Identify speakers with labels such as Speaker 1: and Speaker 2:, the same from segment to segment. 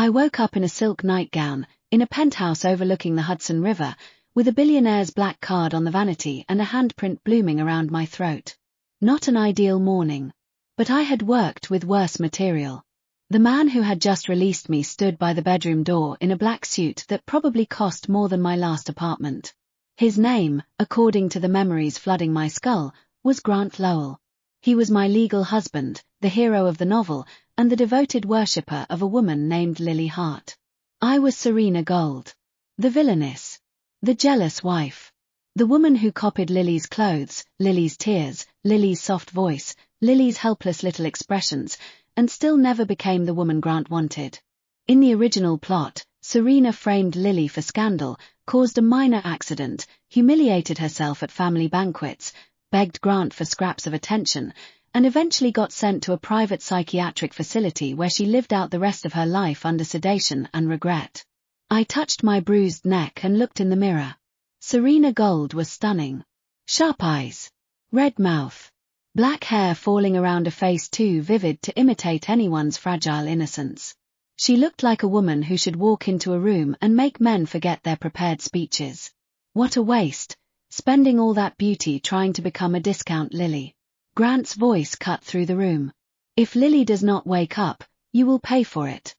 Speaker 1: I woke up in a silk nightgown, in a penthouse overlooking the Hudson River, with a billionaire's black card on the vanity and a handprint blooming around my throat. Not an ideal morning. But I had worked with worse material. The man who had just released me stood by the bedroom door in a black suit that probably cost more than my last apartment. His name, according to the memories flooding my skull, was Grant Lowell. He was my legal husband, the hero of the novel, and the devoted worshipper of a woman named Lily Hart. I was Serena Gold. The villainess. The jealous wife. The woman who copied Lily's clothes, Lily's tears, Lily's soft voice, Lily's helpless little expressions, and still never became the woman Grant wanted. In the original plot, Serena framed Lily for scandal, caused a minor accident, humiliated herself at family banquets, begged Grant for scraps of attention, and eventually got sent to a private psychiatric facility where she lived out the rest of her life under sedation and regret. I touched my bruised neck and looked in the mirror. Serena Gold was stunning. Sharp eyes. Red mouth. Black hair falling around a face too vivid to imitate anyone's fragile innocence. She looked like a woman who should walk into a room and make men forget their prepared speeches. What a waste, spending all that beauty trying to become a discount Lily. Grant's voice cut through the room. If Lily does not wake up, you will pay for it.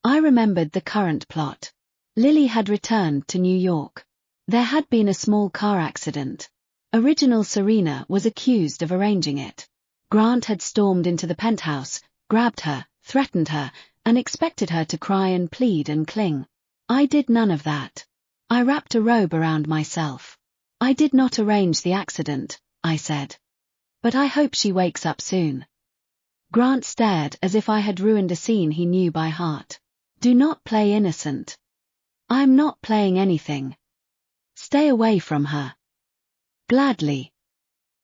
Speaker 1: I remembered the current plot. Lily had returned to New York. There had been a small car accident. Original Serena was accused of arranging it. Grant had stormed into the penthouse, grabbed her, threatened her, and expected her to cry and plead and cling. I did none of that. I wrapped a robe around myself. I did not arrange the accident, I said. But I hope she wakes up soon. Grant stared as if I had ruined a scene he knew by heart. Do not play innocent. I'm not playing anything. Stay away from her. Gladly.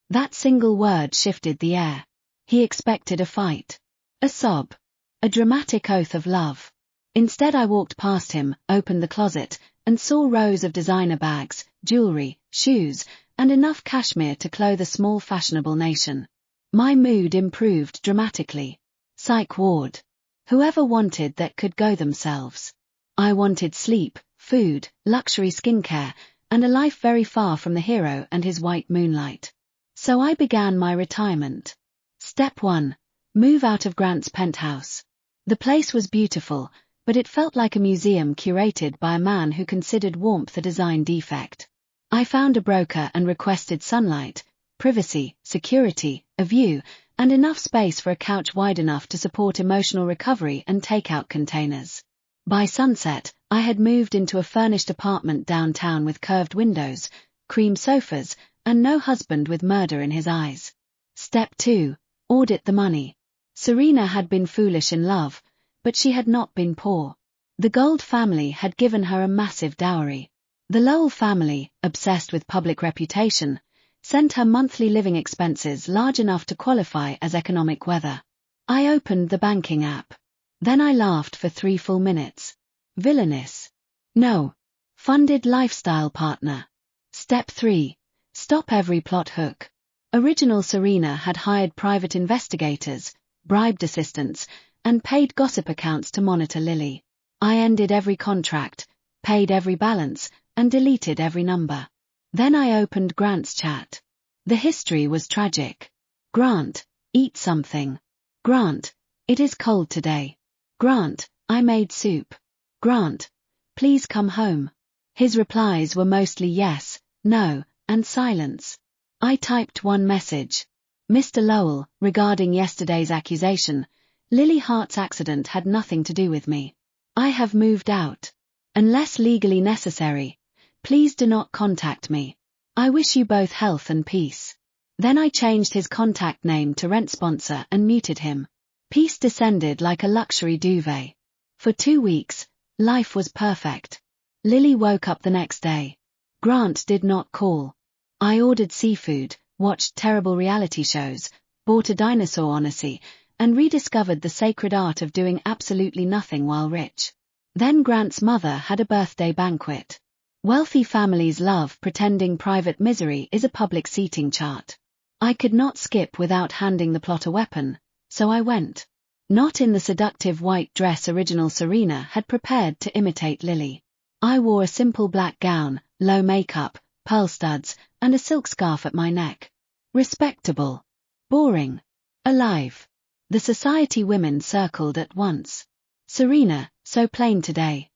Speaker 1: That single word shifted the air. He expected a fight. A sob. A dramatic oath of love. Instead I walked past him, opened the closet, and saw rows of designer bags, jewelry, shoes, and enough cashmere to clothe a small fashionable nation. My mood improved dramatically. Psych ward. Whoever wanted that could go themselves. I wanted sleep, food, luxury skincare, and a life very far from the hero and his white moonlight. So I began my retirement. Step 1. Move out of Grant's penthouse. The place was beautiful, but it felt like a museum curated by a man who considered warmth a design defect. I found a broker and requested sunlight, privacy, security, a view, and enough space for a couch wide enough to support emotional recovery and takeout containers. By sunset, I had moved into a furnished apartment downtown with curved windows, cream sofas, and no husband with murder in his eyes. Step 2. Audit the money. Serena had been foolish in love, but she had not been poor. The Gold family had given her a massive dowry. The Lowell family, obsessed with public reputation, sent her monthly living expenses large enough to qualify as economic weather. I opened the banking app. Then I laughed for 3 full minutes. Villainess. No. Funded lifestyle partner. Step 3. Stop every plot hook. Original Serena had hired private investigators, bribed assistants, and paid gossip accounts to monitor Lily. I ended every contract, paid every balance, and deleted every number. Then I opened Grant's chat. The history was tragic. Grant, eat something. Grant, it is cold today. Grant, I made soup. Grant, please come home. His replies were mostly yes, no, and silence. I typed one message. Mr. Lowell, regarding yesterday's accusation, Lily Hart's accident had nothing to do with me. I have moved out. Unless legally necessary, please do not contact me. I wish you both health and peace. Then I changed his contact name to rent sponsor and muted him. Peace descended like a luxury duvet. For 2 weeks, life was perfect. Lily woke up the next day. Grant did not call. I ordered seafood, watched terrible reality shows, bought a dinosaur odyssey, and rediscovered the sacred art of doing absolutely nothing while rich. Then Grant's mother had a birthday banquet. Wealthy families love pretending private misery is a public seating chart. I could not skip without handing the plot a weapon, so I went. Not in the seductive white dress original Serena had prepared to imitate Lily. I wore a simple black gown, low makeup, pearl studs, and a silk scarf at my neck. Respectable. Boring. Alive. The society women circled at once. Serena, so plain today.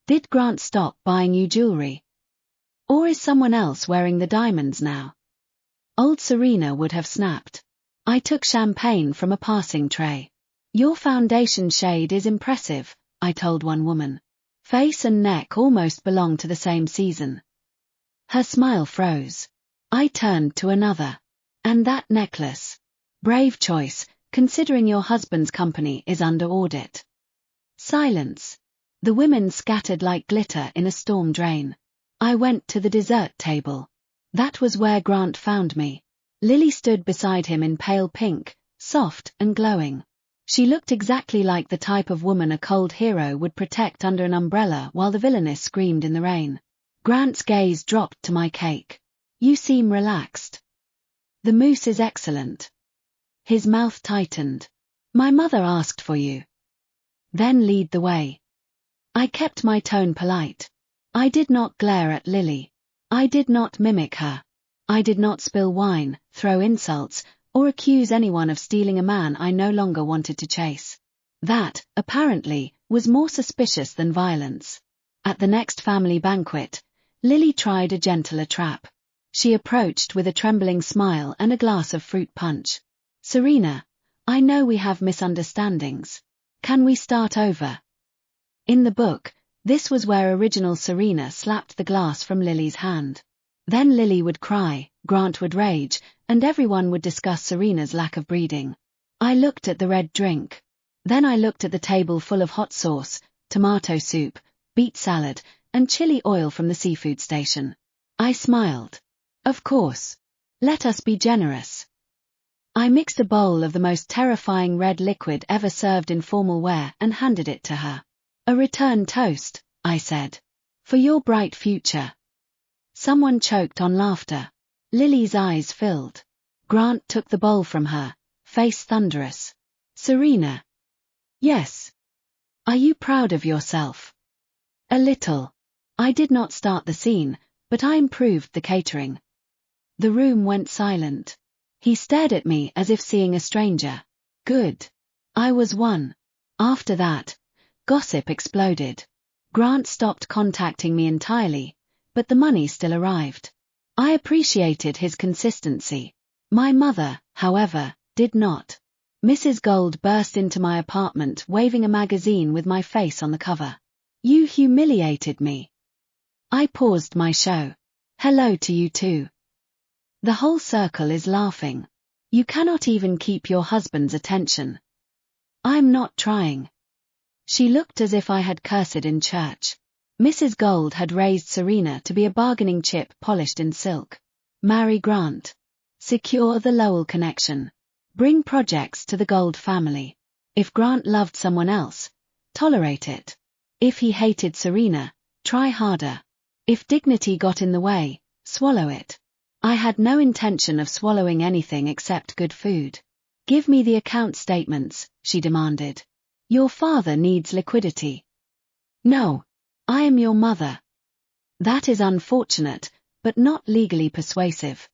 Speaker 1: Did Grant stop buying you jewelry? Or is someone else wearing the diamonds now? Old Serena would have snapped. I took champagne from a passing tray. Your foundation shade is impressive, I told one woman. Face and neck almost belong to the same season. Her smile froze. I turned to another. And that necklace. Brave choice, considering your husband's company is under audit. Silence. The women scattered like glitter in a storm drain. I went to the dessert table. That was where Grant found me. Lily stood beside him in pale pink, soft and glowing. She looked exactly like the type of woman a cold hero would protect under an umbrella while the villainess screamed in the rain. Grant's gaze dropped to my cake. You seem relaxed. The mousse is excellent. His mouth tightened. My mother asked for you. Then lead the way. I kept my tone polite. I did not glare at Lily. I did not mimic her. I did not spill wine, throw insults, or accuse anyone of stealing a man I no longer wanted to chase. That, apparently, was more suspicious than violence. At the next family banquet, Lily tried a gentler trap. She approached with a trembling smile and a glass of fruit punch. Serena, I know we have misunderstandings. Can we start over? In the book, this was where original Serena slapped the glass from Lily's hand. Then Lily would cry, Grant would rage, and everyone would discuss Serena's lack of breeding. I looked at the red drink. Then I looked at the table full of hot sauce, tomato soup, beet salad, and chili oil from the seafood station. I smiled. Of course. Let us be generous. I mixed a bowl of the most terrifying red liquid ever served in formal wear and handed it to her. A return toast, I said. For your bright future. Someone choked on laughter. Lily's eyes filled. Grant took the bowl from her, face thunderous. Serena. Yes. Are you proud of yourself? A little. I did not start the scene, but I improved the catering. The room went silent. He stared at me as if seeing a stranger. Good. I was one. After that, gossip exploded. Grant stopped contacting me entirely, but the money still arrived. I appreciated his consistency. My mother, however, did not. Mrs. Gold burst into my apartment waving a magazine with my face on the cover. You humiliated me. I paused my show. Hello to you too. The whole circle is laughing. You cannot even keep your husband's attention. I'm not trying. She looked as if I had cursed in church. Mrs. Gold had raised Serena to be a bargaining chip polished in silk. Marry Grant. Secure the Lowell connection. Bring projects to the Gold family. If Grant loved someone else, tolerate it. If he hated Serena, try harder. If dignity got in the way, swallow it. I had no intention of swallowing anything except good food. Give me the account statements, she demanded. Your father needs liquidity. No. I am your mother. That is unfortunate, but not legally persuasive.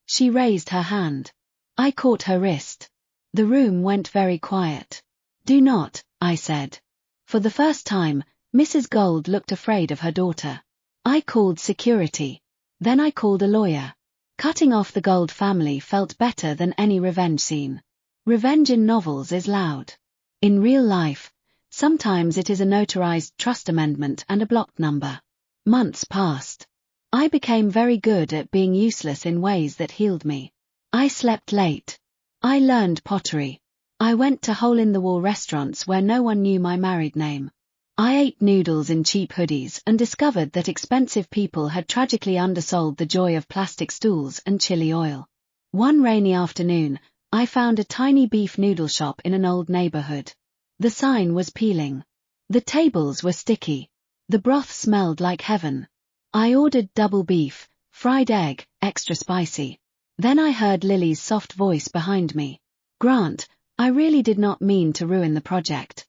Speaker 1: She raised her hand. I caught her wrist. The room went very quiet. Do not, I said. For the first time, Mrs. Gold looked afraid of her daughter. I called security. Then I called a lawyer. Cutting off the Gold family felt better than any revenge scene. Revenge in novels is loud. In real life, sometimes it is a notarized trust amendment and a blocked number. Months passed. I became very good at being useless in ways that healed me. I slept late. I learned pottery. I went to hole-in-the-wall restaurants where no one knew my married name. I ate noodles in cheap hoodies and discovered that expensive people had tragically undersold the joy of plastic stools and chili oil. One rainy afternoon, I found a tiny beef noodle shop in an old neighborhood. The sign was peeling. The tables were sticky. The broth smelled like heaven. I ordered double beef, fried egg, extra spicy. Then I heard Lily's soft voice behind me. Grant, I really did not mean to ruin the project.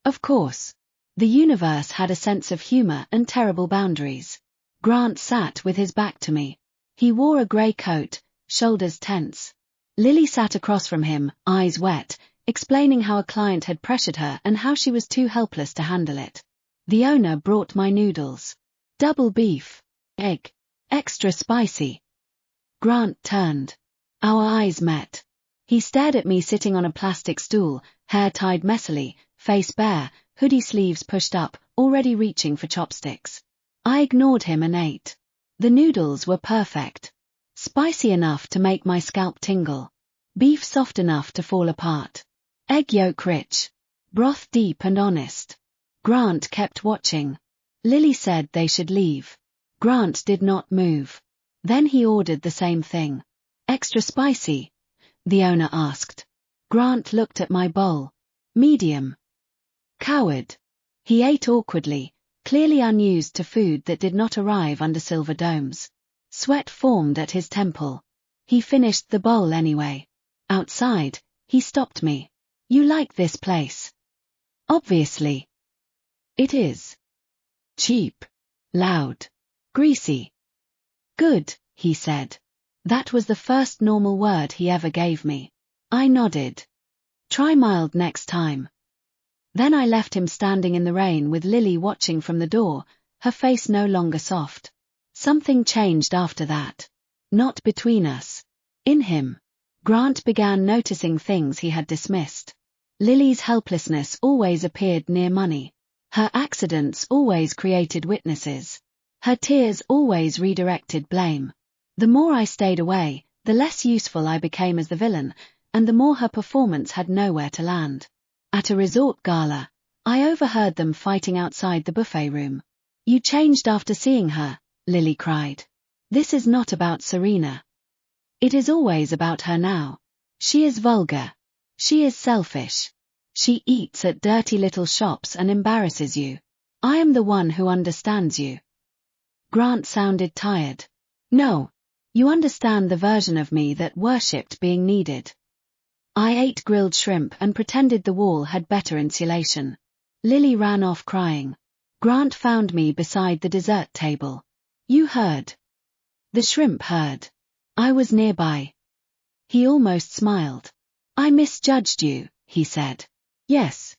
Speaker 1: Of course. The universe had a sense of humor and terrible boundaries. Grant sat with his back to me. He wore a grey coat, shoulders tense. Lily sat across from him, eyes wet, explaining how a client had pressured her and how she was too helpless to handle it. The owner brought my noodles. Double beef, egg, extra spicy. Grant turned. Our eyes met. He stared at me sitting on a plastic stool, hair tied messily, face bare, hoodie sleeves pushed up, already reaching for chopsticks. I ignored him and ate. The noodles were perfect. Spicy enough to make my scalp tingle. Beef soft enough to fall apart. Egg yolk rich. Broth deep and honest. Grant kept watching. Lily said they should leave. Grant did not move. Then he ordered the same thing. Extra spicy? The owner asked. Grant looked at my bowl. Medium. Coward. He ate awkwardly, clearly unused to food that did not arrive under silver domes. Sweat formed at his temple. He finished the bowl anyway. Outside, he stopped me. You like this place? Obviously. It is. Cheap. Loud. Greasy. Good, he said. That was the first normal word he ever gave me. I nodded. Try mild next time. Then I left him standing in the rain with Lily watching from the door, her face no longer soft. Something changed after that. Not between us. In him. Grant began noticing things he had dismissed. Lily's helplessness always appeared near money. Her accidents always created witnesses. Her tears always redirected blame. The more I stayed away, the less useful I became as the villain, and the more her performance had nowhere to land. At a resort gala, I overheard them fighting outside the buffet room. You changed after seeing her, Lily cried. This is not about Serena. It is always about her now. She is vulgar. She is selfish. She eats at dirty little shops and embarrasses you. I am the one who understands you. Grant sounded tired. No. You understand the version of me that worshipped being needed. I ate grilled shrimp and pretended the wall had better insulation. Lily ran off crying. Grant found me beside the dessert table. You heard. The shrimp heard. I was nearby. He almost smiled. I misjudged you, he said. Yes.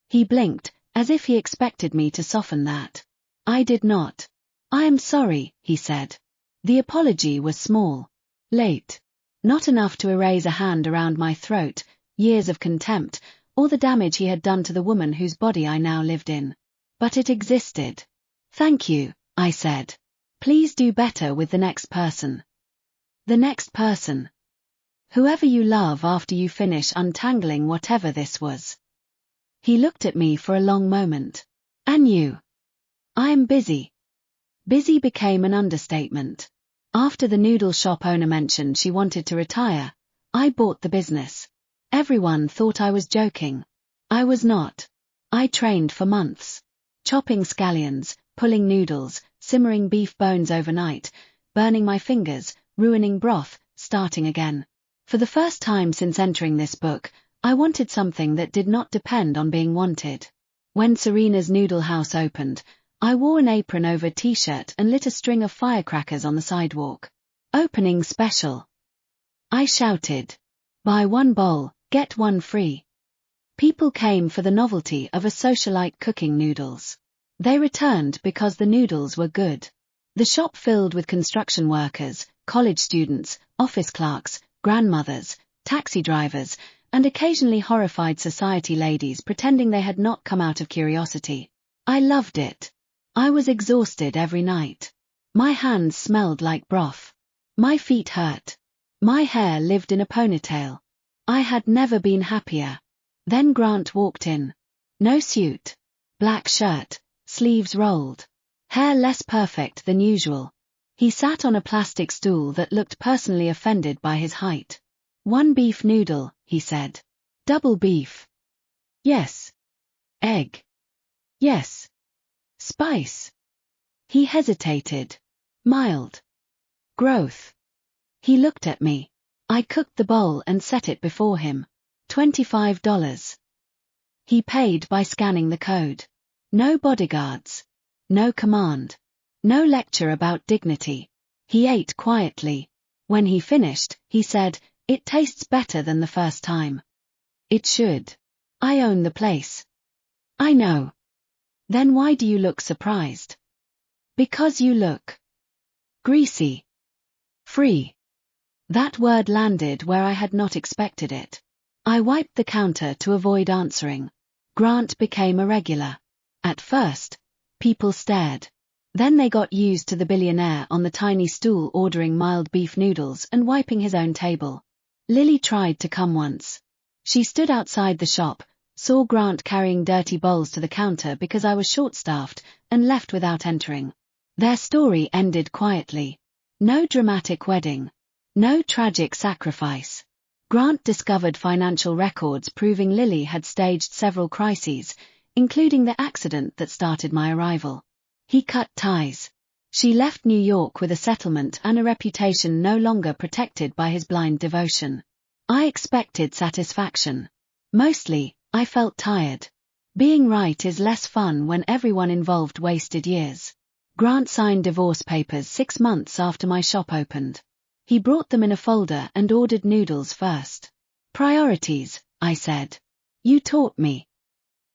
Speaker 1: He blinked, as if he expected me to soften that. I did not. I am sorry, he said. The apology was small. Late. Not enough to erase a hand around my throat, years of contempt, or the damage he had done to the woman whose body I now lived in. But it existed. Thank you, I said. Please do better with the next person. The next person. Whoever you love after you finish untangling whatever this was. He looked at me for a long moment. And you? I am busy. Busy became an understatement. After the noodle shop owner mentioned she wanted to retire, I bought the business. Everyone thought I was joking. I was not. I trained for months. Chopping scallions, pulling noodles, simmering beef bones overnight, burning my fingers, ruining broth, starting again. For the first time since entering this book, I wanted something that did not depend on being wanted. When Serena's noodle house opened, I wore an apron over a t-shirt and lit a string of firecrackers on the sidewalk. Opening special. I shouted. Buy one bowl, get one free. People came for the novelty of a socialite cooking noodles. They returned because the noodles were good. The shop filled with construction workers, college students, office clerks, grandmothers, taxi drivers, and occasionally horrified society ladies pretending they had not come out of curiosity. I loved it. I was exhausted every night. My hands smelled like broth. My feet hurt. My hair lived in a ponytail. I had never been happier. Then Grant walked in. No suit. Black shirt, sleeves rolled. Hair less perfect than usual. He sat on a plastic stool that looked personally offended by his height. One beef noodle, he said. Double beef. Yes. Egg. Yes. Spice. He hesitated. Mild. Growth. He looked at me. I cooked the bowl and set it before him. $25. He paid by scanning the code. No bodyguards. No command. No lecture about dignity. He ate quietly. When he finished, he said, "It tastes better than the first time." It should. I own the place. I know. Then why do you look surprised? Because you look greasy. Free. That word landed where I had not expected it. I wiped the counter to avoid answering. Grant became a regular. At first, people stared. Then they got used to the billionaire on the tiny stool ordering mild beef noodles and wiping his own table. Lily tried to come once. She stood outside the shop, saw Grant carrying dirty bowls to the counter because I was short-staffed, and left without entering. Their story ended quietly. No dramatic wedding. No tragic sacrifice. Grant discovered financial records proving Lily had staged several crises, including the accident that started my arrival. He cut ties. She left New York with a settlement and a reputation no longer protected by his blind devotion. I expected satisfaction. Mostly, I felt tired. Being right is less fun when everyone involved wasted years. Grant signed divorce papers 6 months after my shop opened. He brought them in a folder and ordered noodles first. Priorities, I said. You taught me.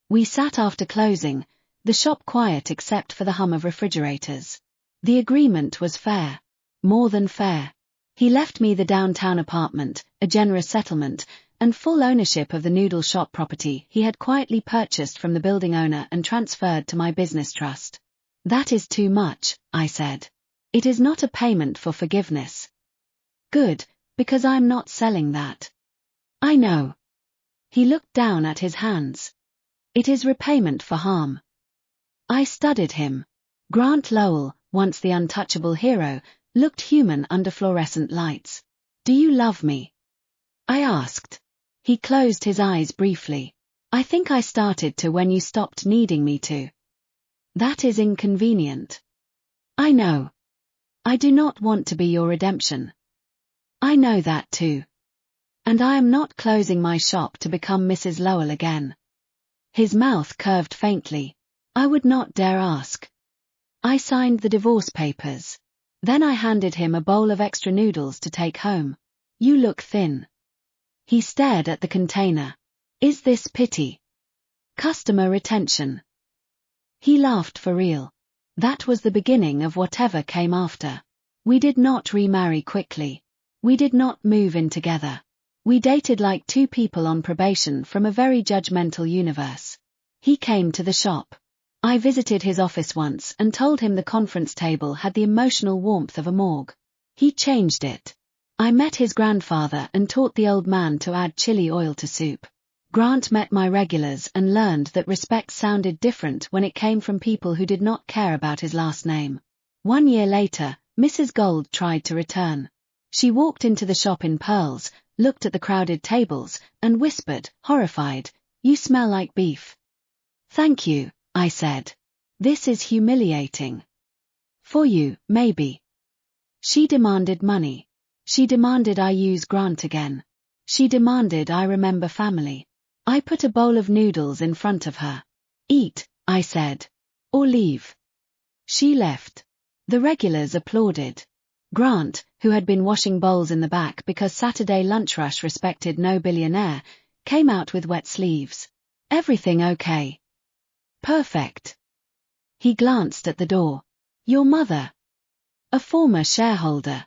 Speaker 1: We sat after closing, the shop quiet except for the hum of refrigerators. The agreement was fair. More than fair. He left me the downtown apartment, a generous settlement, and full ownership of the noodle shop property he had quietly purchased from the building owner and transferred to my business trust. That is too much, I said. It is not a payment for forgiveness. Good, because I'm not selling that. I know. He looked down at his hands. It is repayment for harm. I studied him. Grant Lowell, once the untouchable hero, looked human under fluorescent lights. Do you love me? I asked. He closed his eyes briefly. I think I started to when you stopped needing me to. That is inconvenient. I know. I do not want to be your redemption. I know that too. And I am not closing my shop to become Mrs. Lowell again. His mouth curved faintly. I would not dare ask. I signed the divorce papers. Then I handed him a bowl of extra noodles to take home. You look thin. He stared at the container. Is this pity? Customer retention. He laughed for real. That was the beginning of whatever came after. We did not remarry quickly. We did not move in together. We dated like two people on probation from a very judgmental universe. He came to the shop. I visited his office once and told him the conference table had the emotional warmth of a morgue. He changed it. I met his grandfather and taught the old man to add chili oil to soup. Grant met my regulars and learned that respect sounded different when it came from people who did not care about his last name. 1 year later, Mrs. Gold tried to return. She walked into the shop in pearls, looked at the crowded tables, and whispered, horrified, "You smell like beef." "Thank you," I said. "This is humiliating." "For you, maybe." She demanded money. She demanded I use Grant again. She demanded I remember family. I put a bowl of noodles in front of her. "Eat," I said. "Or leave." She left. The regulars applauded. Grant, who had been washing bowls in the back because Saturday lunch rush respected no billionaire, came out with wet sleeves. "Everything okay?" "Perfect." He glanced at the door. "Your mother?" "A former shareholder."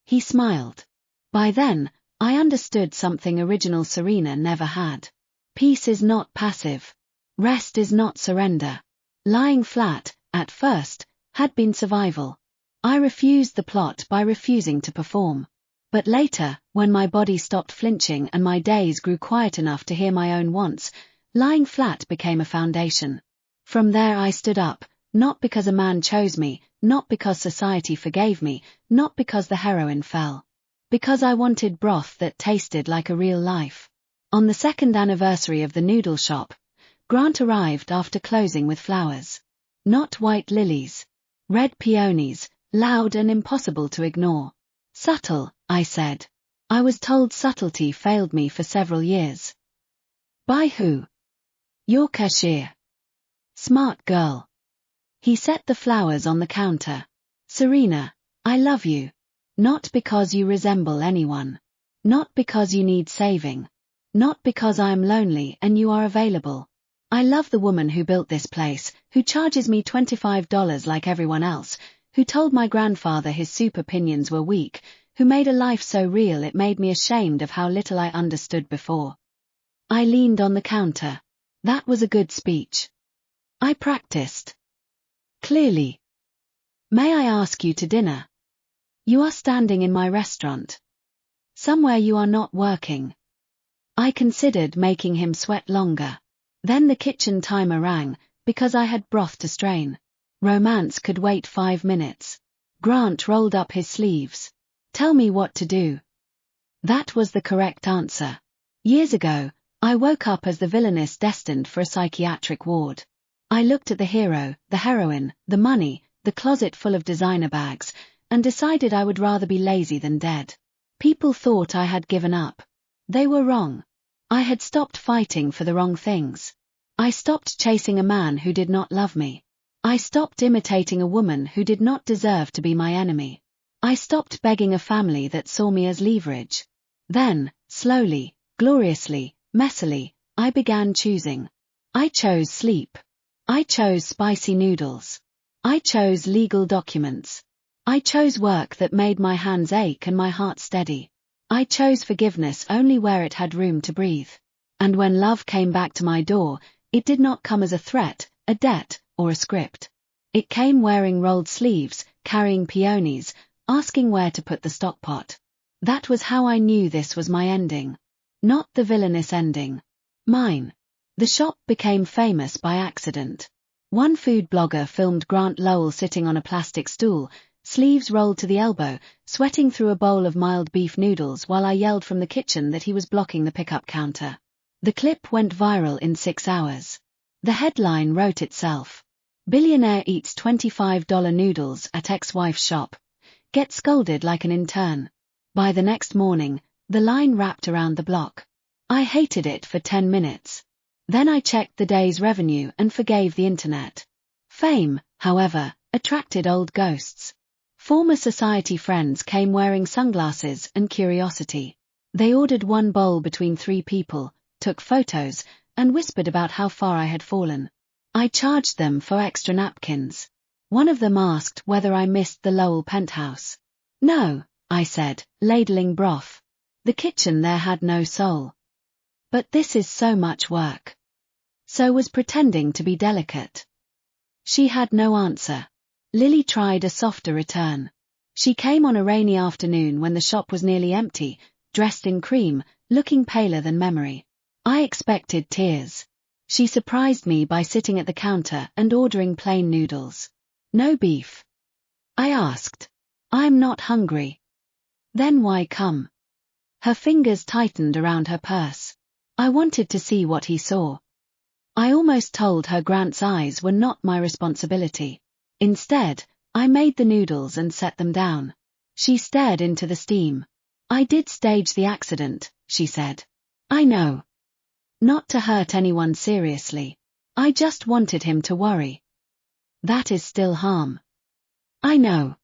Speaker 1: He smiled. By then, I understood something original Serena never had. Peace is not passive. Rest is not surrender. Lying flat, at first, had been survival. I refused the plot by refusing to perform. But later, when my body stopped flinching and my days grew quiet enough to hear my own wants, lying flat became a foundation. From there I stood up, not because a man chose me, not because society forgave me, not because the heroine fell. Because I wanted broth that tasted like a real life. On the 2nd anniversary of the noodle shop, Grant arrived after closing with flowers. Not white lilies. Red peonies, loud and impossible to ignore. "Subtle," I said. I was told subtlety failed me for several years. By who? Your cashier. Smart girl. He set the flowers on the counter. Serena, I love you. Not because you resemble anyone. Not because you need saving. Not because I am lonely and you are available. I love the woman who built this place, who charges me $25 like everyone else, who told my grandfather his soup opinions were weak, who made a life so real it made me ashamed of how little I understood before. I leaned on the counter. That was a good speech. I practiced. Clearly. May I ask you to dinner? You are standing in my restaurant. Somewhere you are not working. I considered making him sweat longer. Then the kitchen timer rang, because I had broth to strain. Romance could wait 5 minutes. Grant rolled up his sleeves. Tell me what to do. That was the correct answer. Years ago, I woke up as the villainess destined for a psychiatric ward. I looked at the hero, the heroine, the money, the closet full of designer bags, and decided I would rather be lazy than dead. People thought I had given up. They were wrong. I had stopped fighting for the wrong things. I stopped chasing a man who did not love me. I stopped imitating a woman who did not deserve to be my enemy. I stopped begging a family that saw me as leverage. Then, slowly, gloriously, messily, I began choosing. I chose sleep. I chose spicy noodles. I chose legal documents. I chose work that made my hands ache and my heart steady. I chose forgiveness only where it had room to breathe. And when love came back to my door, it did not come as a threat, a debt, or a script. It came wearing rolled sleeves, carrying peonies, asking where to put the stockpot. That was how I knew this was my ending. Not the villainous ending. Mine. The shop became famous by accident. One food blogger filmed Grant Lowell sitting on a plastic stool, sleeves rolled to the elbow, sweating through a bowl of mild beef noodles while I yelled from the kitchen that he was blocking the pickup counter. The clip went viral in 6 hours. The headline wrote itself. Billionaire eats $25 noodles at ex-wife's shop. Gets scolded like an intern. By the next morning, the line wrapped around the block. I hated it for 10 minutes. Then I checked the day's revenue and forgave the internet. Fame, however, attracted old ghosts. Former society friends came wearing sunglasses and curiosity. They ordered one bowl between 3 people, took photos, and whispered about how far I had fallen. I charged them for extra napkins. One of them asked whether I missed the Lowell penthouse. No, I said, ladling broth. The kitchen there had no soul. But this is so much work. So was pretending to be delicate. She had no answer. Lily tried a softer return. She came on a rainy afternoon when the shop was nearly empty, dressed in cream, looking paler than memory. I expected tears. She surprised me by sitting at the counter and ordering plain noodles. No beef. I asked. I'm not hungry. Then why come? Her fingers tightened around her purse. I wanted to see what he saw. I almost told her Grant's eyes were not my responsibility. Instead, I made the noodles and set them down. She stared into the steam. I did stage the accident, she said. I know. Not to hurt anyone seriously. I just wanted him to worry. That is still harm. I know.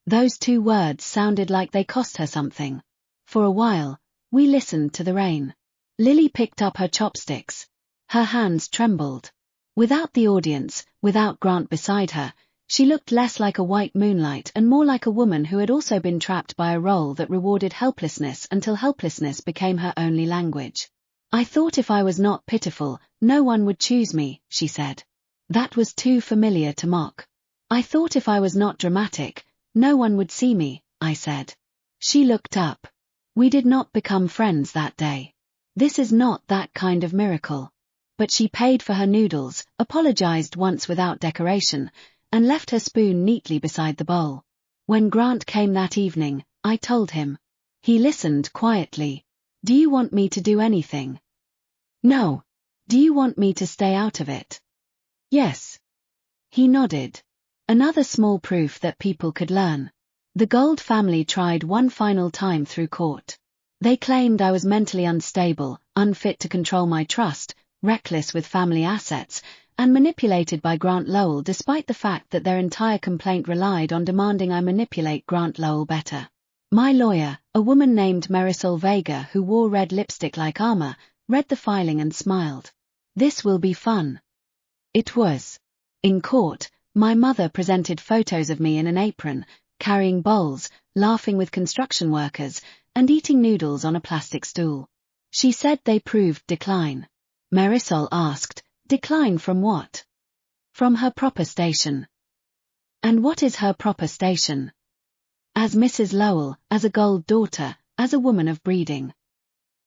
Speaker 1: Those 2 words sounded like they cost her something. For a while, we listened to the rain. Lily picked up her chopsticks. Her hands trembled. Without the audience, without Grant beside her, she looked less like a white moonlight and more like a woman who had also been trapped by a role that rewarded helplessness until helplessness became her only language. I thought if I was not pitiful, no one would choose me, she said. That was too familiar to mock. I thought if I was not dramatic, no one would see me, I said. She looked up. We did not become friends that day. This is not that kind of miracle. But she paid for her noodles, apologized once without decoration, and left her spoon neatly beside the bowl. When Grant came that evening, I told him. He listened quietly. Do you want me to do anything? No. Do you want me to stay out of it? Yes. He nodded. Another small proof that people could learn. The Gold family tried one final time through court. They claimed I was mentally unstable, unfit to control my trust, reckless with family assets, and manipulated by Grant Lowell, despite the fact that their entire complaint relied on demanding I manipulate Grant Lowell better. My lawyer, a woman named Marisol Vega who wore red lipstick like armor, read the filing and smiled. This will be fun. It was. In court, my mother presented photos of me in an apron, carrying bowls, laughing with construction workers, and eating noodles on a plastic stool. She said they proved decline. Marisol asked, decline from what? From her proper station. And what is her proper station? As Mrs. Lowell, as a gold daughter, as a woman of breeding.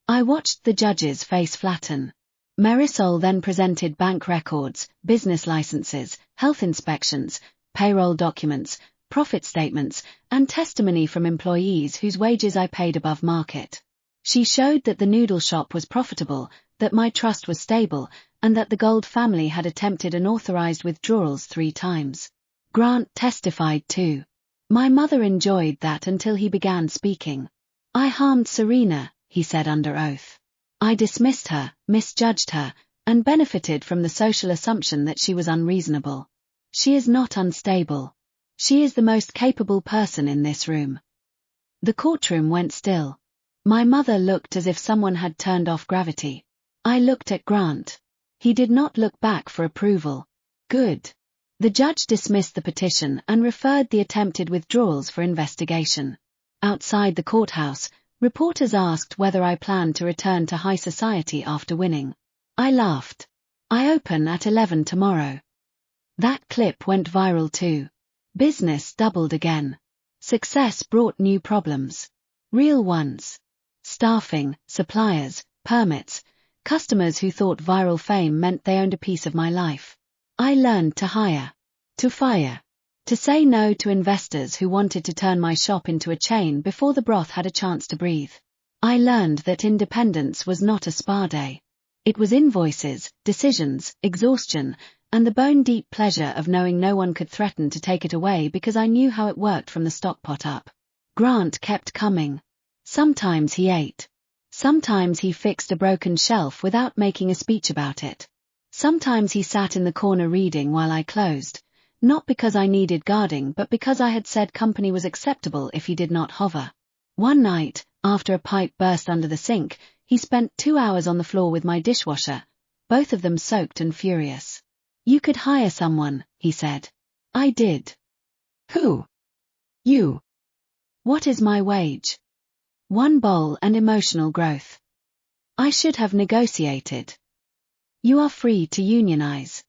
Speaker 1: I watched the judge's face flatten. Marisol then presented bank records, business licenses, health inspections, payroll documents, profit statements, and testimony from employees whose wages I paid above market. She showed that the noodle shop was profitable, that my trust was stable, and that the Gold family had attempted unauthorized withdrawals 3 times. Grant testified too. My mother enjoyed that until he began speaking. I harmed Serena, he said under oath. I dismissed her, misjudged her, and benefited from the social assumption that she was unreasonable. She is not unstable. She is the most capable person in this room. The courtroom went still. My mother looked as if someone had turned off gravity. I looked at Grant. He did not look back for approval. Good. The judge dismissed the petition and referred the attempted withdrawals for investigation. Outside the courthouse, reporters asked whether I planned to return to high society after winning. I laughed. I open at 11 tomorrow. That clip went viral too. Business doubled again. Success brought new problems. Real ones. Staffing, suppliers, permits, customers who thought viral fame meant they owned a piece of my life. I learned to hire. To fire. To say no to investors who wanted to turn my shop into a chain before the broth had a chance to breathe. I learned that independence was not a spa day. It was invoices, decisions, exhaustion, and the bone-deep pleasure of knowing no one could threaten to take it away because I knew how it worked from the stockpot up. Grant kept coming. Sometimes he ate. Sometimes he fixed a broken shelf without making a speech about it. Sometimes he sat in the corner reading while I closed. Not because I needed guarding but because I had said company was acceptable if he did not hover. One night, after a pipe burst under the sink, he spent 2 hours on the floor with my dishwasher, both of them soaked and furious. You could hire someone, he said. I did. Who? You. What is my wage? 1 bowl and emotional growth. I should have negotiated. You are free to unionize.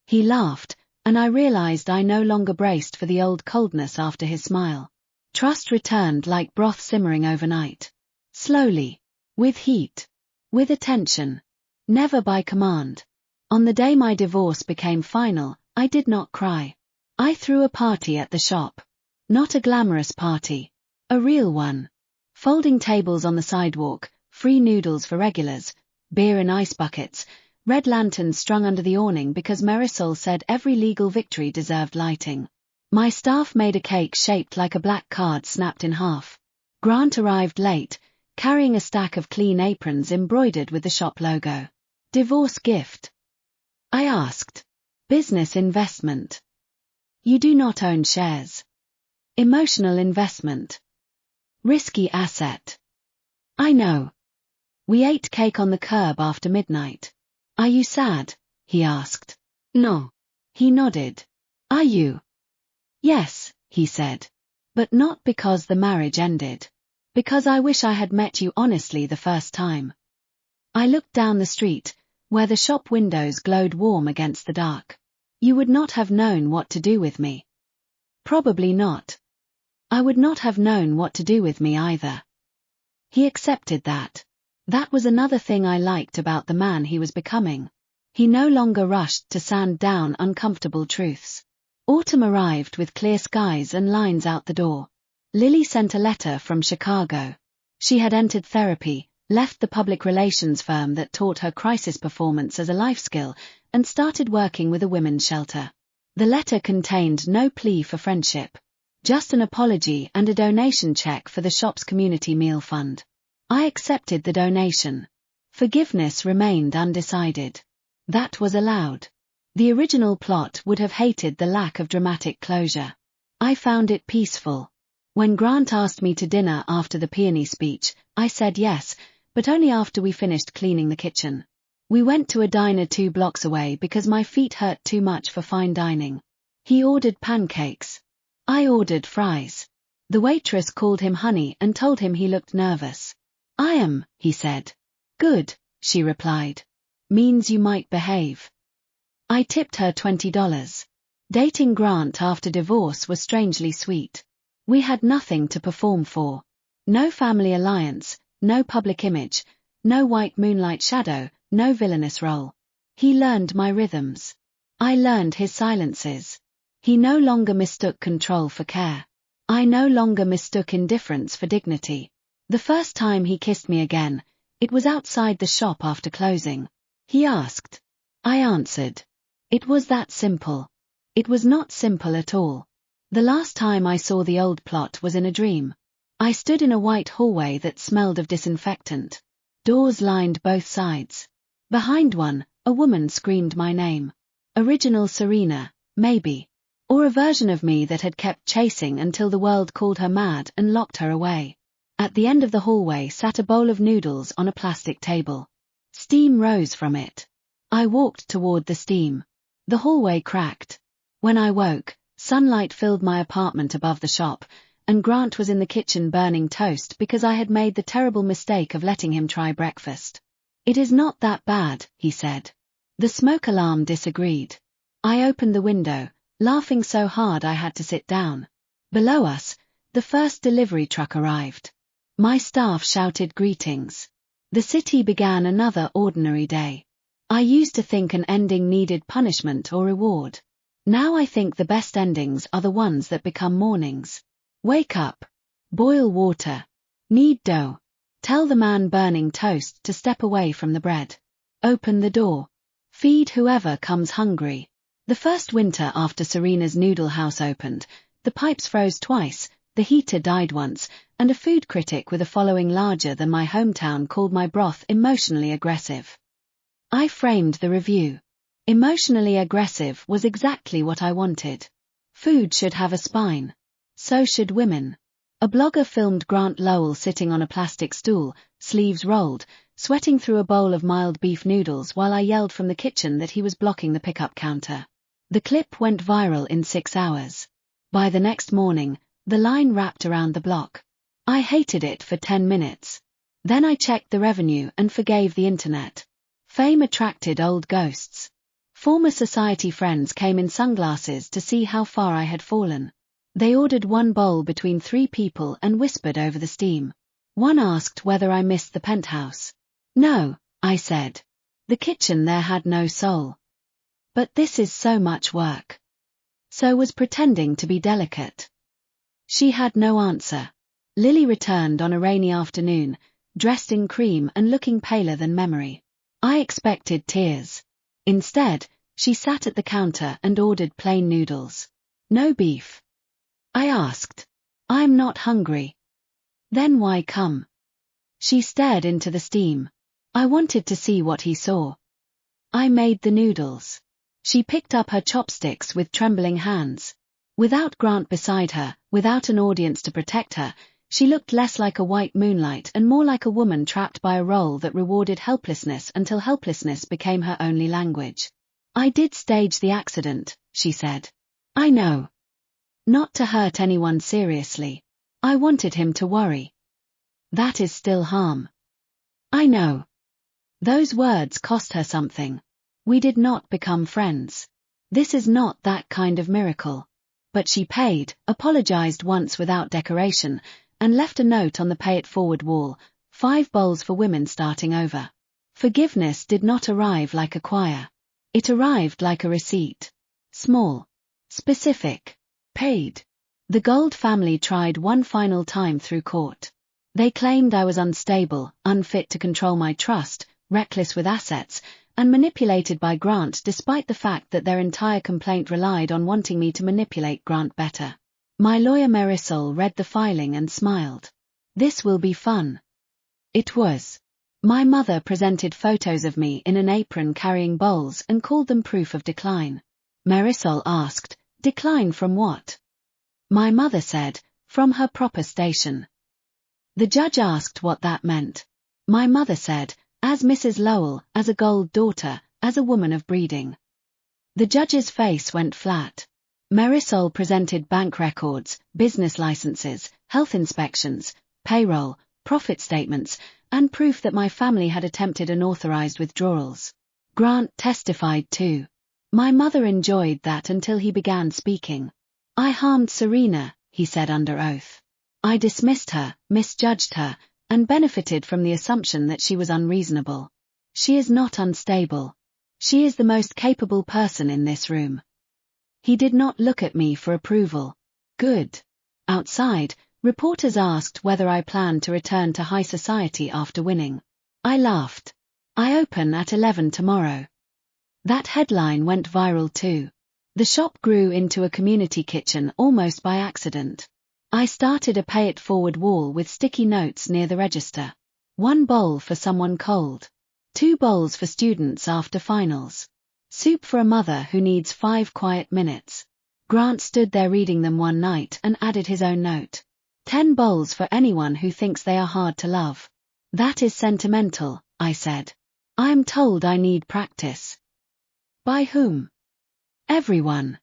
Speaker 1: He laughed, and I realized I no longer braced for the old coldness after his smile. Trust returned like broth simmering overnight. Slowly. With heat. With attention. Never by command. On the day my divorce became final, I did not cry. I threw a party at the shop. Not a glamorous party. A real one. Folding tables on the sidewalk, free noodles for regulars, beer in ice buckets, red lanterns strung under the awning because Marisol said every legal victory deserved lighting. My staff made a cake shaped like a black card snapped in half. Grant arrived late, carrying a stack of clean aprons embroidered with the shop logo. Divorce gift. I asked. Business investment. You do not own shares. Emotional investment. Risky asset. I know. We ate cake on the curb after midnight. Are you sad? He asked. No. He nodded. Are you? Yes, he said. But not because the marriage ended. Because I wish I had met you honestly the first time. I looked down the street, where the shop windows glowed warm against the dark. You would not have known what to do with me. Probably not. I would not have known what to do with me either. He accepted that. That was another thing I liked about the man he was becoming. He no longer rushed to sand down uncomfortable truths. Autumn arrived with clear skies and lines out the door. Lily sent a letter from Chicago. She had entered therapy, left the public relations firm that taught her crisis performance as a life skill, and started working with a women's shelter. The letter contained no plea for friendship. Just an apology and a donation check for the shop's community meal fund. I accepted the donation. Forgiveness remained undecided. That was allowed. The original plot would have hated the lack of dramatic closure. I found it peaceful. When Grant asked me to dinner after the peony speech, I said yes, but only after we finished cleaning the kitchen. We went to a diner 2 blocks away because my feet hurt too much for fine dining. He ordered pancakes. I ordered fries. The waitress called him honey and told him he looked nervous. I am, he said. Good, she replied. Means you might behave. I tipped her $20. Dating Grant after divorce was strangely sweet. We had nothing to perform for. No family alliance, no public image, no white moonlight shadow, no villainous role. He learned my rhythms. I learned his silences. He no longer mistook control for care. I no longer mistook indifference for dignity. The first time he kissed me again, it was outside the shop after closing. He asked. I answered. It was that simple. It was not simple at all. The last time I saw the old plot was in a dream. I stood in a white hallway that smelled of disinfectant. Doors lined both sides. Behind one, a woman screamed my name. Original Serena, maybe. Or a version of me that had kept chasing until the world called her mad and locked her away. At the end of the hallway sat a bowl of noodles on a plastic table. Steam rose from it. I walked toward the steam. The hallway cracked. When I woke, sunlight filled my apartment above the shop, and Grant was in the kitchen burning toast because I had made the terrible mistake of letting him try breakfast. It is not that bad, he said. The smoke alarm disagreed. I opened the window, laughing so hard I had to sit down. Below us, the first delivery truck arrived. My staff shouted greetings. The city began another ordinary day. I used to think an ending needed punishment or reward. Now I think the best endings are the ones that become mornings. Wake up. Boil water. Knead dough. Tell the man burning toast to step away from the bread. Open the door. Feed whoever comes hungry. The first winter after Serena's noodle house opened, the pipes froze twice, the heater died once, and a food critic with a following larger than my hometown called my broth emotionally aggressive. I framed the review. Emotionally aggressive was exactly what I wanted. Food should have a spine. So should women. A blogger filmed Grant Lowell sitting on a plastic stool, sleeves rolled, sweating through a bowl of mild beef noodles while I yelled from the kitchen that he was blocking the pickup counter. The clip went viral in 6 hours. By the next morning, the line wrapped around the block. I hated it for 10 minutes. Then I checked the revenue and forgave the internet. Fame attracted old ghosts. Former society friends came in sunglasses to see how far I had fallen. They ordered one bowl between 3 people and whispered over the steam. One asked whether I missed the penthouse. No, I said. The kitchen there had no soul. But this is so much work. So was pretending to be delicate. She had no answer. Lily returned on a rainy afternoon, dressed in cream and looking paler than memory. I expected tears. Instead, she sat at the counter and ordered plain noodles. No beef. I asked. I'm not hungry. Then why come? She stared into the steam. I wanted to see what he saw. I made the noodles. She picked up her chopsticks with trembling hands. Without Grant beside her, without an audience to protect her, she looked less like a white moonlight and more like a woman trapped by a role that rewarded helplessness until helplessness became her only language. I did stage the accident, she said. I know. Not to hurt anyone seriously. I wanted him to worry. That is still harm. I know. Those words cost her something. We did not become friends. This is not that kind of miracle. But she paid, apologized once without decoration, and left a note on the pay it forward wall, 5 bowls for women starting over. Forgiveness did not arrive like a choir. It arrived like a receipt. Small. Specific. Paid. The Gold family tried one final time through court. They claimed I was unstable, unfit to control my trust, reckless with assets, and manipulated by Grant despite the fact that their entire complaint relied on wanting me to manipulate Grant better. My lawyer Marisol read the filing and smiled. This will be fun. It was. My mother presented photos of me in an apron carrying bowls and called them proof of decline. Marisol asked, decline from what? My mother said, from her proper station. The judge asked what that meant. My mother said, as Mrs. Lowell, as a gold daughter, as a woman of breeding. The judge's face went flat. Marisol presented bank records, business licenses, health inspections, payroll, profit statements, and proof that my family had attempted unauthorized withdrawals. Grant testified too. My mother enjoyed that until he began speaking. I harmed Serena, he said under oath. I dismissed her, misjudged her, and benefited from the assumption that she was unreasonable. She is not unstable. She is the most capable person in this room. He did not look at me for approval. Good. Outside, reporters asked whether I planned to return to high society after winning. I laughed. I open at 11 tomorrow. That headline went viral too. The shop grew into a community kitchen almost by accident. I started a pay-it-forward wall with sticky notes near the register. 1 bowl for someone cold. 2 bowls for students after finals. Soup for a mother who needs 5 quiet minutes. Grant stood there reading them one night and added his own note. 10 bowls for anyone who thinks they are hard to love. That is sentimental, I said. I am told I need practice. By whom? Everyone.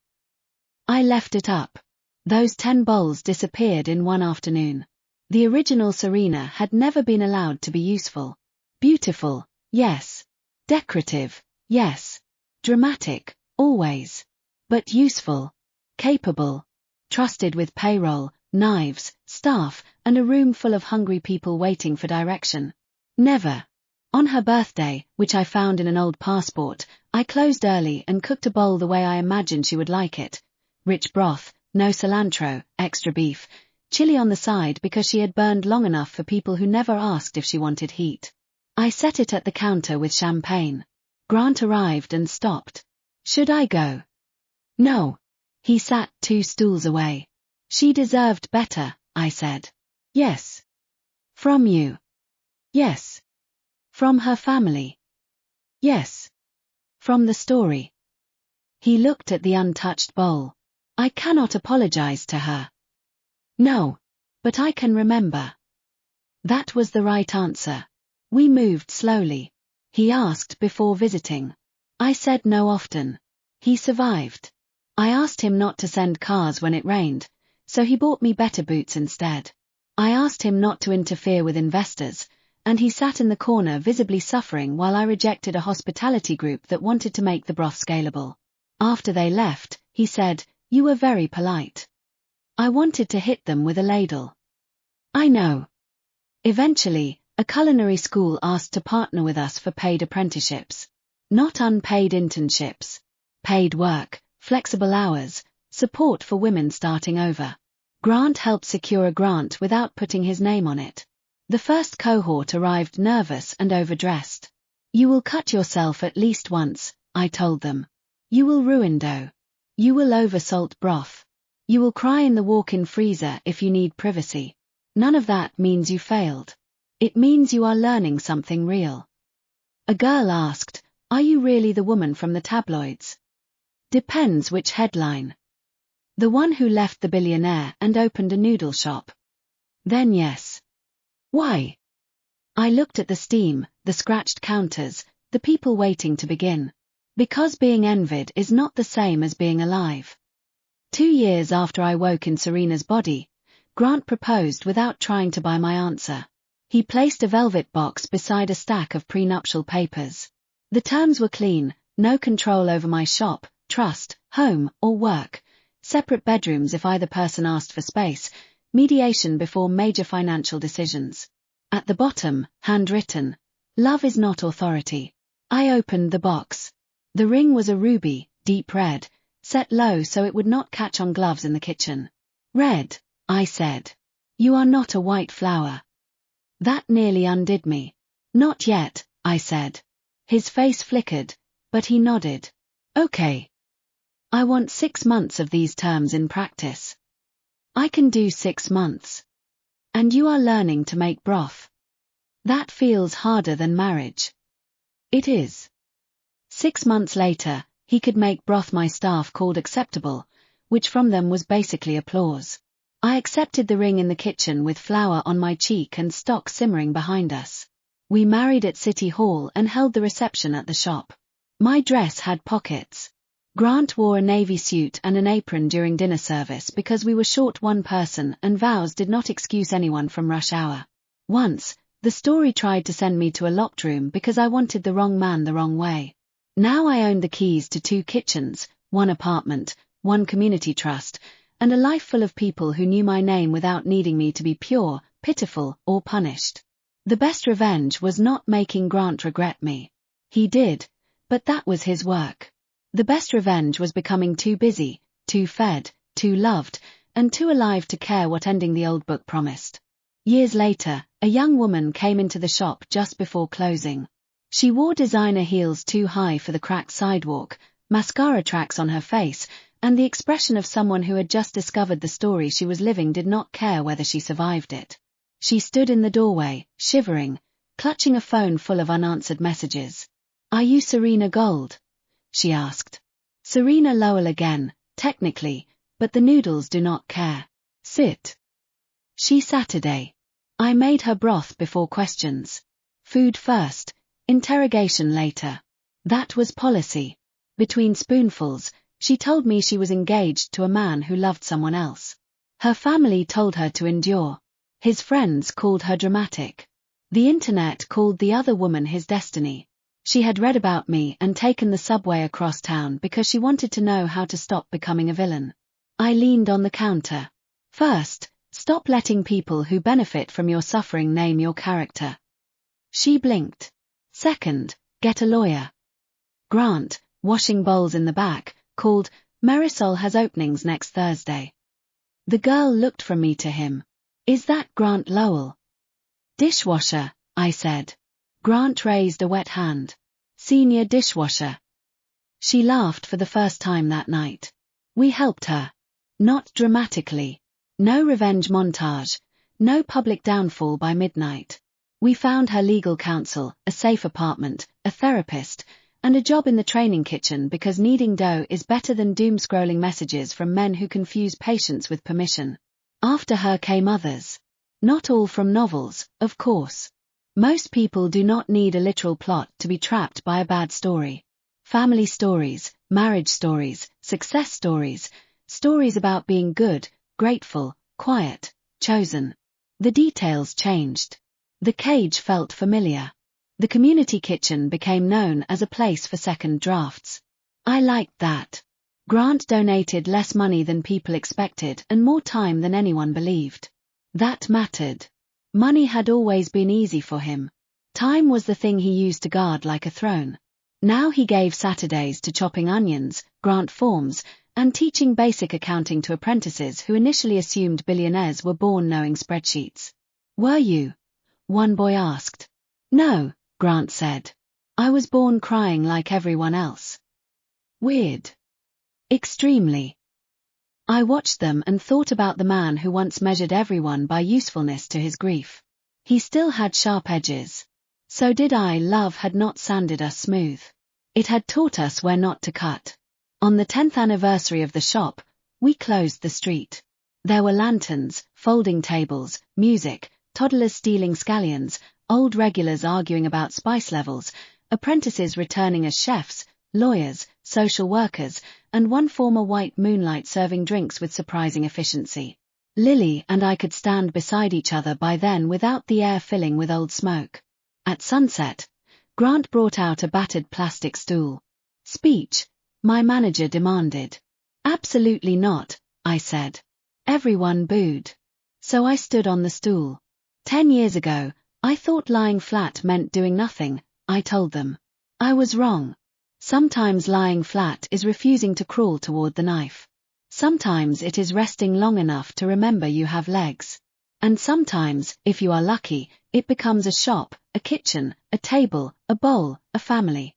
Speaker 1: I left it up. Those 10 bowls disappeared in one afternoon. The original Serena had never been allowed to be useful. Beautiful, yes. Decorative, yes. Dramatic, always. But useful. Capable. Trusted with payroll, knives, staff, and a room full of hungry people waiting for direction. Never. On her birthday, which I found in an old passport, I closed early and cooked a bowl the way I imagined she would like it. Rich broth, no cilantro, extra beef, chili on the side because she had burned long enough for people who never asked if she wanted heat. I set it at the counter with champagne. Grant arrived and stopped. Should I go? No. He sat 2 stools away. She deserved better, I said. Yes. From you. Yes. From her family. Yes. From the story. He looked at the untouched bowl. I cannot apologize to her. No. But I can remember. That was the right answer. We moved slowly. He asked before visiting. I said no often. He survived. I asked him not to send cars when it rained, so he bought me better boots instead. I asked him not to interfere with investors, and he sat in the corner visibly suffering while I rejected a hospitality group that wanted to make the broth scalable. After they left, he said, "You were very polite." I wanted to hit them with a ladle. I know. Eventually, a culinary school asked to partner with us for paid apprenticeships. Not unpaid internships. Paid work, flexible hours, support for women starting over. Grant helped secure a grant without putting his name on it. The first cohort arrived nervous and overdressed. You will cut yourself at least once, I told them. You will ruin dough. You will oversalt broth. You will cry in the walk-in freezer if you need privacy. None of that means you failed. It means you are learning something real. A girl asked, "Are you really the woman from the tabloids?" Depends which headline. The one who left the billionaire and opened a noodle shop. Then yes. Why? I looked at the steam, the scratched counters, the people waiting to begin. Because being envied is not the same as being alive. 2 years after I woke in Serena's body, Grant proposed without trying to buy my answer. He placed a velvet box beside a stack of prenuptial papers. The terms were clean: no control over my shop, trust, home, or work, separate bedrooms if either person asked for space, mediation before major financial decisions. At the bottom, handwritten, "Love is not authority." I opened the box. The ring was a ruby, deep red, set low so it would not catch on gloves in the kitchen. "Red," I said. "You are not a white flower." That nearly undid me. "Not yet," I said. His face flickered, but he nodded. "Okay. I want 6 months of these terms in practice." "I can do 6 months. And you are learning to make broth." That feels harder than marriage. It is. 6 months later, he could make broth my staff called acceptable, which from them was basically applause. I accepted the ring in the kitchen with flour on my cheek and stock simmering behind us. We married at City Hall and held the reception at the shop. My dress had pockets. Grant wore a navy suit and an apron during dinner service because we were short one person and vows did not excuse anyone from rush hour. Once, the story tried to send me to a locked room because I wanted the wrong man the wrong way. Now I owned the keys to 2 kitchens, 1 apartment, 1 community trust, and a life full of people who knew my name without needing me to be pure, pitiful, or punished. The best revenge was not making Grant regret me. He did, but that was his work. The best revenge was becoming too busy, too fed, too loved, and too alive to care what ending the old book promised. Years later, a young woman came into the shop just before closing. She wore designer heels too high for the cracked sidewalk, mascara tracks on her face, and the expression of someone who had just discovered the story she was living did not care whether she survived it. She stood in the doorway, shivering, clutching a phone full of unanswered messages. "Are you Serena Gold?" she asked. "Serena Lowell again, technically, but the noodles do not care. Sit." She Saturday. I made her broth before questions. Food first, interrogation later. That was policy. Between spoonfuls, she told me she was engaged to a man who loved someone else. Her family told her to endure. His friends called her dramatic. The internet called the other woman his destiny. She had read about me and taken the subway across town because she wanted to know how to stop becoming a villain. I leaned on the counter. First, stop letting people who benefit from your suffering name your character. She blinked. Second, get a lawyer. Grant, washing bowls in the back, called, "Marisol has openings next Thursday." The girl looked from me to him. "Is that Grant Lowell?" "Dishwasher," I said. Grant raised a wet hand. "Senior dishwasher." She laughed for the first time that night. We helped her. Not dramatically. No revenge montage. No public downfall by midnight. We found her legal counsel, a safe apartment, a therapist, and a job in the training kitchen because kneading dough is better than doom-scrolling messages from men who confuse patience with permission. After her came others. Not all from novels, of course. Most people do not need a literal plot to be trapped by a bad story. Family stories, marriage stories, success stories, stories about being good, grateful, quiet, chosen. The details changed. The cage felt familiar. The community kitchen became known as a place for second drafts. I liked that. Grant donated less money than people expected and more time than anyone believed. That mattered. Money had always been easy for him. Time was the thing he used to guard like a throne. Now he gave Saturdays to chopping onions, grant forms, and teaching basic accounting to apprentices who initially assumed billionaires were born knowing spreadsheets. "Were you?" one boy asked. "No," Grant said. "I was born crying like everyone else." Weird. Extremely. I watched them and thought about the man who once measured everyone by usefulness to his grief. He still had sharp edges. So did I. Love had not sanded us smooth. It had taught us where not to cut. On the 10th anniversary of the shop, we closed the street. There were lanterns, folding tables, music, toddlers stealing scallions, old regulars arguing about spice levels, apprentices returning as chefs, lawyers, social workers, and one former white moonlight serving drinks with surprising efficiency. Lily and I could stand beside each other by then without the air filling with old smoke. At sunset, Grant brought out a battered plastic stool. "Speech," my manager demanded. "Absolutely not," I said. Everyone booed. So I stood on the stool. 10 years ago, I thought lying flat meant doing nothing, I told them. I was wrong. Sometimes lying flat is refusing to crawl toward the knife. Sometimes it is resting long enough to remember you have legs. And sometimes, if you are lucky, it becomes a shop, a kitchen, a table, a bowl, a family.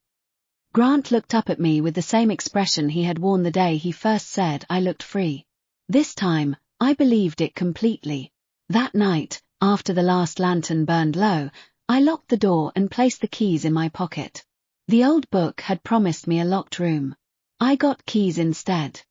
Speaker 1: Grant looked up at me with the same expression he had worn the day he first said I looked free. This time, I believed it completely. That night, after the last lantern burned low, I locked the door and placed the keys in my pocket. The old book had promised me a locked room. I got keys instead.